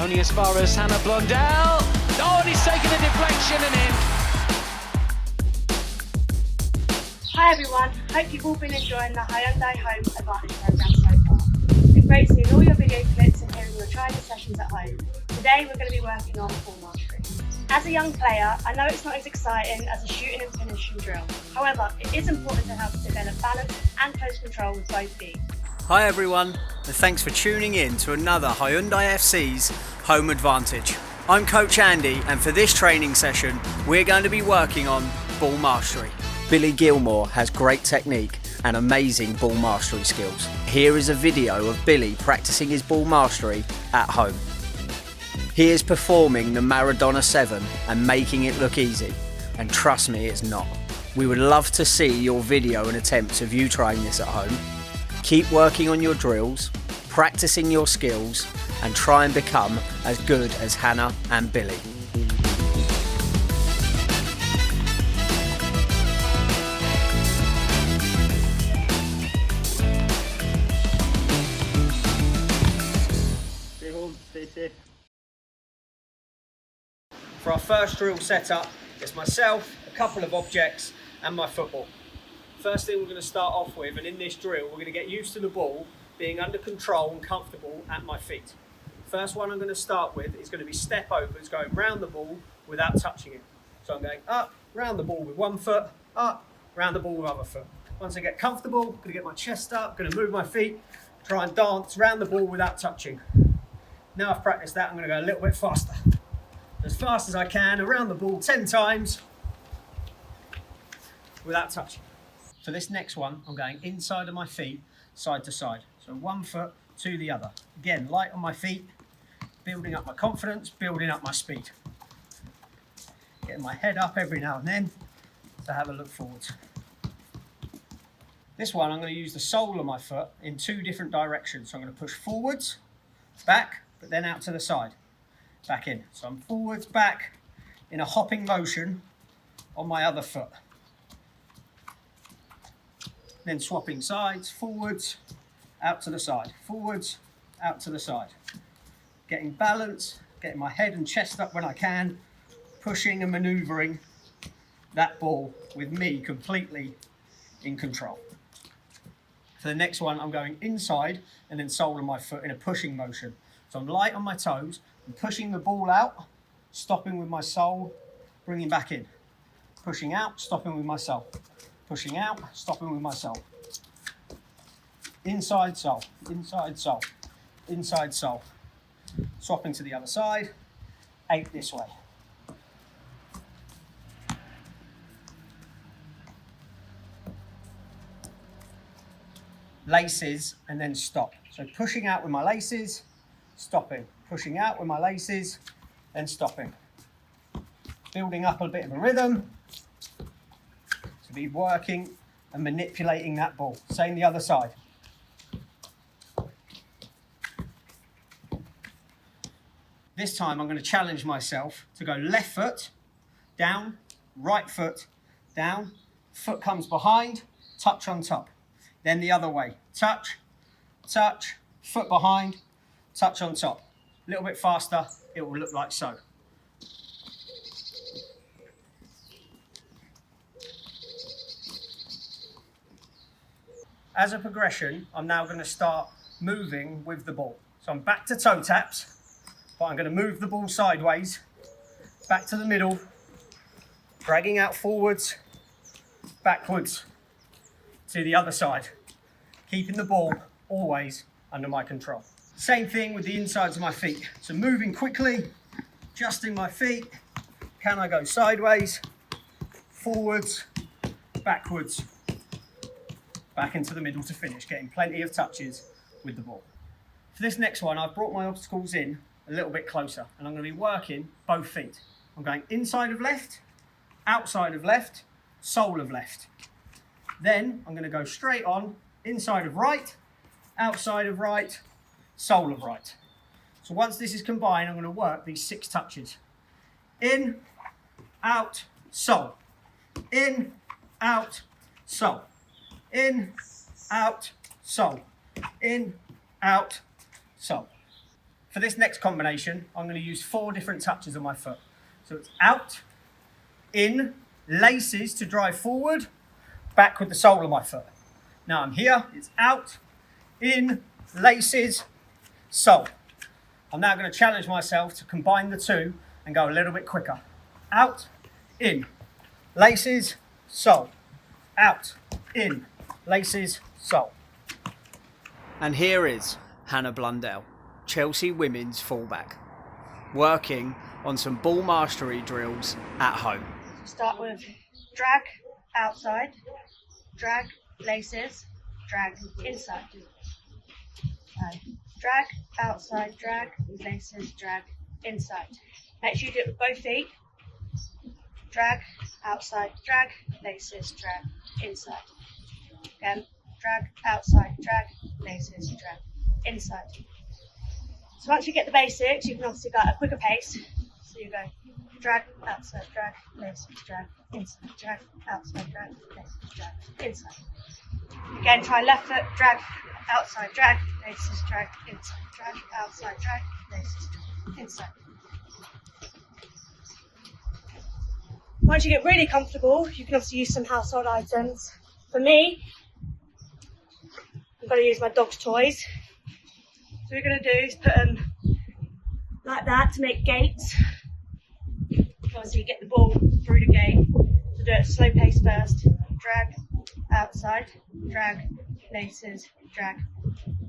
Only as far as Hannah Blundell. Oh, and he's taken a deflection and in. Hi everyone, hope you've all been enjoying the Hyundai Home Advantage programme so far. It's been great seeing all your video clips and hearing your training sessions at home. Today we're going to be working on ball mastery. As a young player, I know it's not as exciting as a shooting and finishing drill. However, it is important to help develop balance and close control with both feet. Hi everyone, and thanks for tuning in to another Hyundai FC's Home Advantage. I'm Coach Andy, and for this training session, we're going to be working on ball mastery. Billy Gilmour has great technique and amazing ball mastery skills. Here is a video of Billy practicing his ball mastery at home. He is performing the Maradona 7 and making it look easy, and trust me, it's not. We would love to see your video and attempts of you trying this at home. Keep working on your drills, practicing your skills, and try and become as good as Hannah and Billy. Stay safe. For our first drill setup, it's myself, a couple of objects, and my football. First thing we're going to start off with, and in this drill, we're going to get used to the ball being under control and comfortable at my feet. First one I'm going to start with is going to be step overs, going round the ball without touching it. So I'm going up, round the ball with one foot, up, round the ball with other foot. Once I get comfortable, I'm going to get my chest up, going to move my feet, try and dance round the ball without touching. Now I've practiced that, I'm going to go a little bit faster. As fast as I can, around the ball 10 times without touching. For this next one, I'm going inside of my feet, side to side. So one foot to the other. Again, light on my feet, building up my confidence, building up my speed. Getting my head up every now and then to have a look forwards. This one, I'm going to use the sole of my foot in two different directions. So I'm going to push forwards, back, but then out to the side, back in. So I'm forwards, back, in a hopping motion on my other foot. Then swapping sides, forwards, out to the side, forwards, out to the side. Getting balance, getting my head and chest up when I can, pushing and manoeuvring that ball with me completely in control. For the next one, I'm going inside and then sole of my foot in a pushing motion. So I'm light on my toes, I'm pushing the ball out, stopping with my sole, bringing back in. Pushing out, stopping with my sole. Pushing out, stopping with my sole. Inside sole, inside sole, inside sole. Swapping to the other side, 8 this way. Laces and then stop. So pushing out with my laces, stopping. Pushing out with my laces, then stopping. Building up a bit of a rhythm. To be working and manipulating that ball. Same the other side. This time I'm going to challenge myself to go left foot, down, right foot, down, foot comes behind, touch on top. Then the other way, touch, touch, foot behind, touch on top. A little bit faster, it will look like so. As a progression, I'm now going to start moving with the ball. So I'm back to toe taps, but I'm going to move the ball sideways, back to the middle, dragging out forwards, backwards to the other side, keeping the ball always under my control. Same thing with the insides of my feet. So moving quickly, adjusting my feet. Can I go sideways, forwards, backwards, back into the middle to finish, getting plenty of touches with the ball. For this next one, I've brought my obstacles in a little bit closer, and I'm going to be working both feet. I'm going inside of left, outside of left, sole of left. Then I'm going to go straight on, inside of right, outside of right, sole of right. So once this is combined, I'm going to work these 6 touches. In, out, sole. In, out, sole. In, out, sole. In, out, sole. For this next combination, I'm going to use 4 different touches on my foot. So it's out, in, laces to drive forward, back with the sole of my foot. Now I'm here, it's out, in, laces, sole. I'm now going to challenge myself to combine the two and go a little bit quicker. Out, in, laces, sole. Out, in, laces, sole. And here is Hannah Blundell, Chelsea women's fullback, working on some ball mastery drills at home. Start with drag, outside, drag, laces, drag, inside. Drag, outside, drag, laces, drag, inside. Make sure you do it with both feet. Drag, outside, drag, laces, drag, inside. Again, drag, outside, drag, laces, drag, inside. So once you get the basics, you can obviously go at a quicker pace. So you go drag, outside, drag, laces, drag, inside, drag, outside, drag, laces, drag, inside. Again, try left foot, drag, outside, drag, laces, drag, inside, drag, outside, drag, laces, drag, inside. Once you get really comfortable, you can obviously use some household items. For me, I'm going to use my dog's toys. So what we're going to do is put them like that to make gates. Obviously get the ball through the gate. So do it slow pace first. Drag, outside, drag, laces, drag,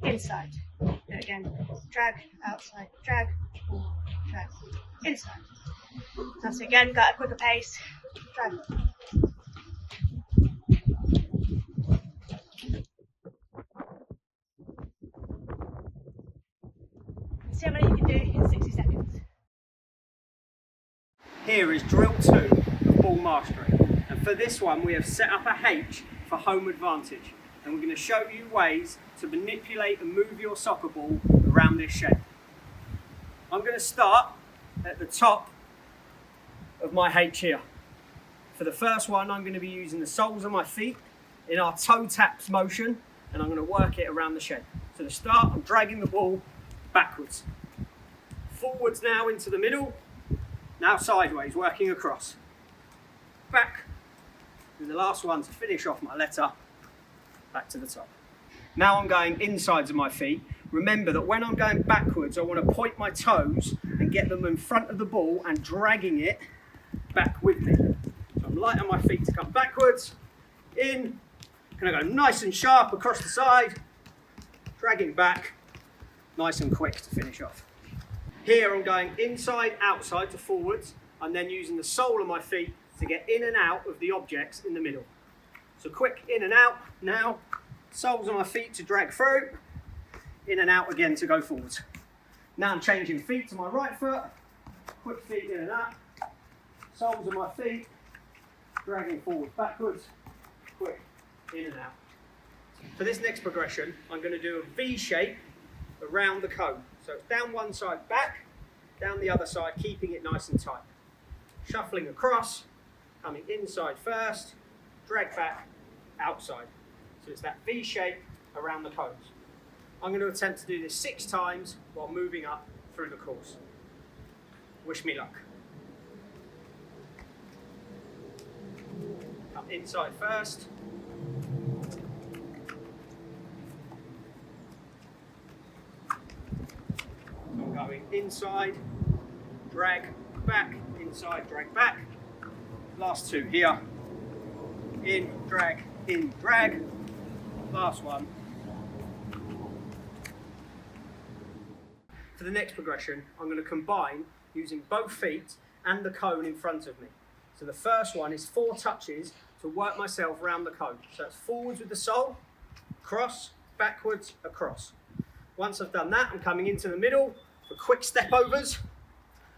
inside. Do it again. Drag, outside, drag, drag, inside. So again, got a quicker pace. Drag. See how many you can do in 60 seconds. Here is drill 2 of ball mastery. And for this one, we have set up a H for home advantage. And we're going to show you ways to manipulate and move your soccer ball around this shape. I'm going to start at the top of my H here. For the first one, I'm going to be using the soles of my feet in our toe taps motion, and I'm going to work it around the shape. So to start, I'm dragging the ball backwards. Forwards now into the middle, now sideways, working across. Back, and the last one to finish off my letter, back to the top. Now I'm going insides of my feet. Remember that when I'm going backwards, I want to point my toes and get them in front of the ball and dragging it back with me. So I'm light on my feet to come backwards, in, gonna go nice and sharp across the side, dragging back, nice and quick to finish off. Here I'm going inside, outside to forwards. I'm then using the sole of my feet to get in and out of the objects in the middle. So quick in and out now, soles of my feet to drag through, in and out again to go forwards. Now I'm changing feet to my right foot, quick feet in and out, soles of my feet, dragging forward backwards, quick in and out. For this next progression, I'm going to do a V shape around the cone. So it's down one side back, down the other side, keeping it nice and tight. Shuffling across, coming inside first, drag back, outside. So it's that V shape around the cones. I'm going to attempt to do this 6 times while moving up through the course. Wish me luck. Come inside first. I'm going inside, drag back, inside, drag back. Last 2 here. In, drag, last one. For the next progression, I'm going to combine using both feet and the cone in front of me. So the first one is 4 touches to work myself around the cone. So it's forwards with the sole, across, backwards, across. Once I've done that, I'm coming into the middle for quick step overs.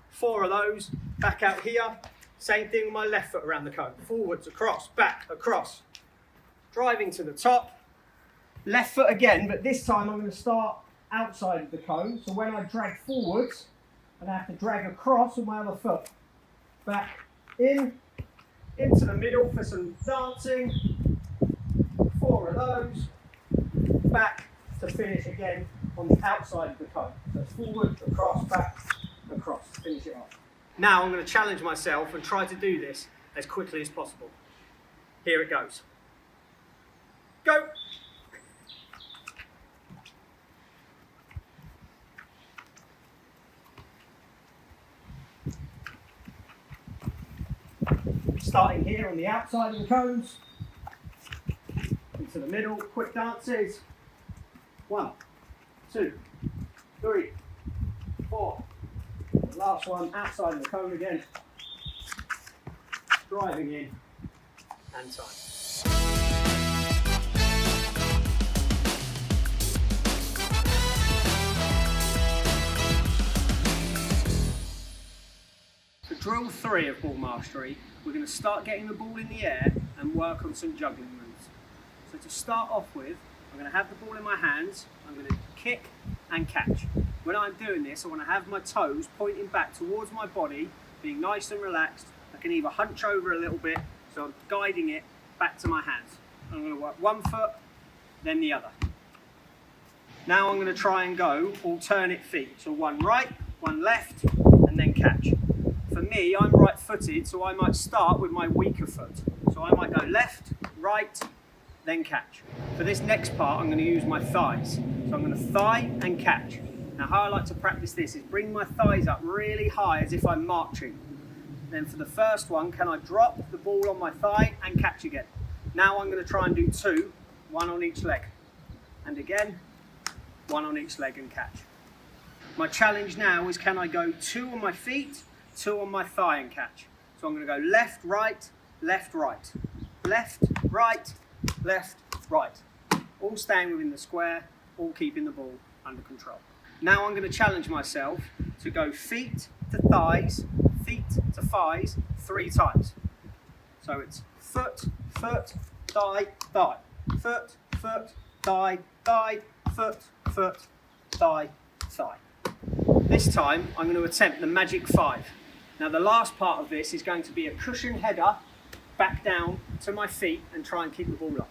4 of those, back out here. Same thing with my left foot around the cone. Forwards, across, back, across. Driving to the top. Left foot again, but this time I'm going to start outside of the cone. So when I drag forwards, I have to drag across with my other foot. Back in, into the middle for some dancing. 4 of those. Back to finish again on the outside of the cone. So forward, across, back, across. Finish it off. Now I'm going to challenge myself and try to do this as quickly as possible. Here it goes. Go! Starting here on the outside of the cones, into the middle, quick dances. 1, 2, 3, 4. The last one, outside of the cone again. Driving in, and time. For drill 3 of ball mastery, we're going to start getting the ball in the air and work on some juggling moves. So to start off with, I'm going to have the ball in my hands, I'm going to kick and catch. When I'm doing this, I want to have my toes pointing back towards my body, being nice and relaxed. I can either hunch over a little bit, so I'm guiding it back to my hands. I'm going to work one foot, then the other. Now I'm going to try and go alternate feet. So one right, one left, and then catch. For me, I'm right-footed, so I might start with my weaker foot. So I might go left, right, then catch. For this next part, I'm going to use my thighs. So I'm going to thigh and catch. Now how I like to practice this is bring my thighs up really high as if I'm marching. Then for the first one, can I drop the ball on my thigh and catch again? Now I'm going to try and do 2, 1 on each leg. And again, 1 on each leg and catch. My challenge now is can I go 2 on my feet, 2 on my thigh and catch. So I'm going to go left, right, left, right. Left, right, left, right. All staying within the square, all keeping the ball under control. Now I'm going to challenge myself to go feet to thighs, 3 times. So it's foot, foot, thigh, thigh. Foot, foot, thigh, thigh, foot, foot, thigh, thigh. This time I'm going to attempt the magic 5. Now the last part of this is going to be a cushion header back down to my feet and try and keep the ball up.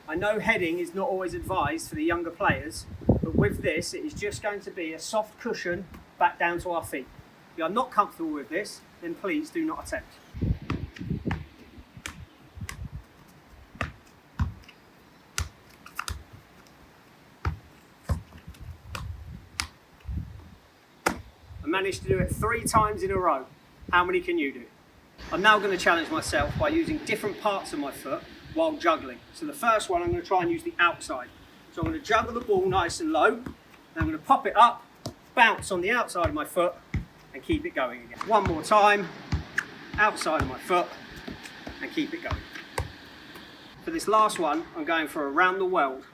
I know heading is not always advised for the younger players, but with this it is just going to be a soft cushion back down to our feet. If you are not comfortable with this, then please do not attempt. I managed to do it 3 times in a row. How many can you do? I'm now going to challenge myself by using different parts of my foot while juggling. So the first one, I'm going to try and use the outside. So I'm going to juggle the ball nice and low, and I'm going to pop it up, bounce on the outside of my foot, and keep it going again. One more time, outside of my foot, and keep it going. For this last one, I'm going for around the world.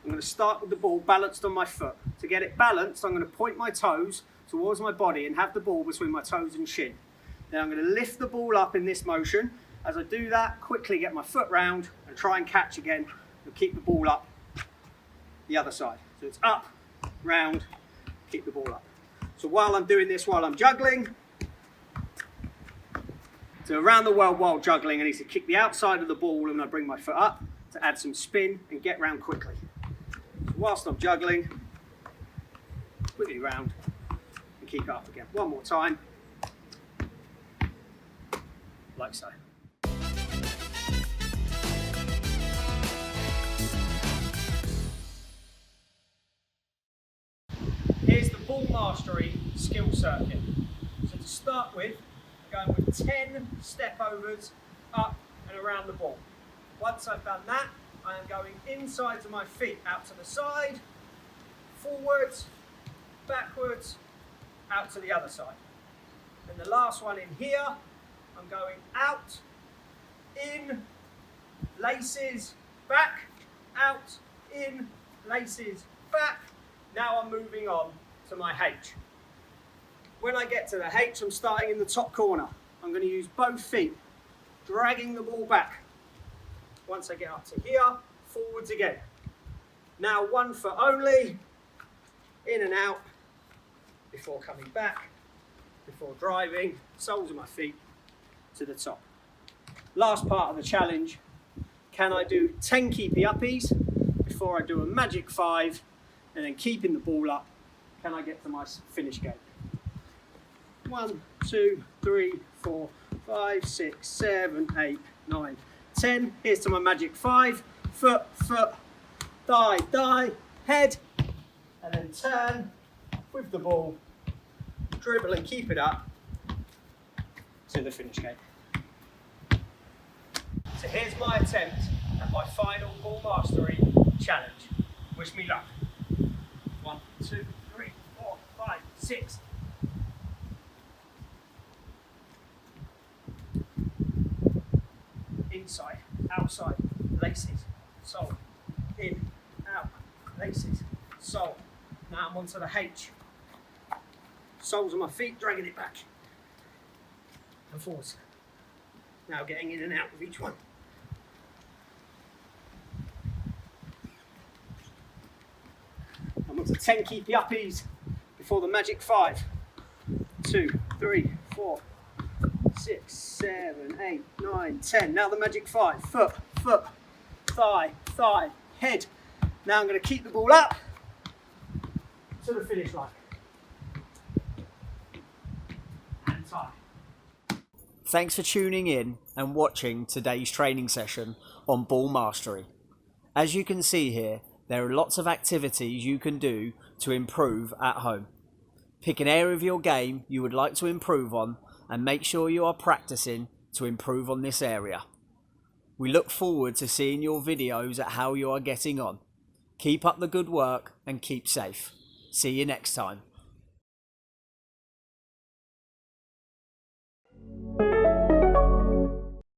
I'm going to start with the ball balanced on my foot. To get it balanced, I'm going to point my toes towards my body and have the ball between my toes and shin. Then I'm going to lift the ball up in this motion. As I do that, quickly get my foot round and try and catch again and keep the ball up the other side. So it's up, round, keep the ball up. So while I'm doing this, while I'm juggling, so around the world while juggling, I need to kick the outside of the ball and I bring my foot up to add some spin and get round quickly. So whilst I'm juggling, quickly round and keep it up again. One more time, like so. Here's the ball mastery skill circuit. So to start with, I'm going with 10 step overs up and around the ball. Once I've done that, I am going inside to my feet, out to the side, forwards, backwards, out to the other side. And the last one in here, I'm going out, in, laces, back, out, in, laces, back. Now I'm moving on to my H. When I get to the H, I'm starting in the top corner. I'm going to use both feet, dragging the ball back. Once I get up to here, forwards again. Now 1 foot only, in and out, before coming back, before driving, soles of my feet to the top. Last part of the challenge, can I do 10 keepy uppies before I do a magic 5 and then keeping the ball up, can I get to my finish gate? 1, 2, 3, 4, 5, 6, 7, 8, 9, 10. Here's to my magic 5. Foot, foot, thigh, thigh, head, and then turn with the ball, dribble and keep it up to the finish gate. So here's my attempt at my final ball mastery challenge. Wish me luck. 1, 2, 3, 4, 5, 6. Inside, outside, laces, sole, in, out, laces, sole. Now I'm onto the H. Soles on my feet, dragging it back and forwards. Now getting in and out of each one. I'm onto 10 keepy uppies before the magic 5. 2, 3, 4, 6, 7, 8, 9, 10. Now the magic 5. Foot, foot, thigh, thigh, head. Now I'm going to keep the ball up to the finish line. And tie. Thanks for tuning in and watching today's training session on ball mastery. As you can see here, there are lots of activities you can do to improve at home. Pick an area of your game you would like to improve on and make sure you are practicing to improve on this area. We look forward to seeing your videos at how you are getting on. Keep up the good work and keep safe. See you next time.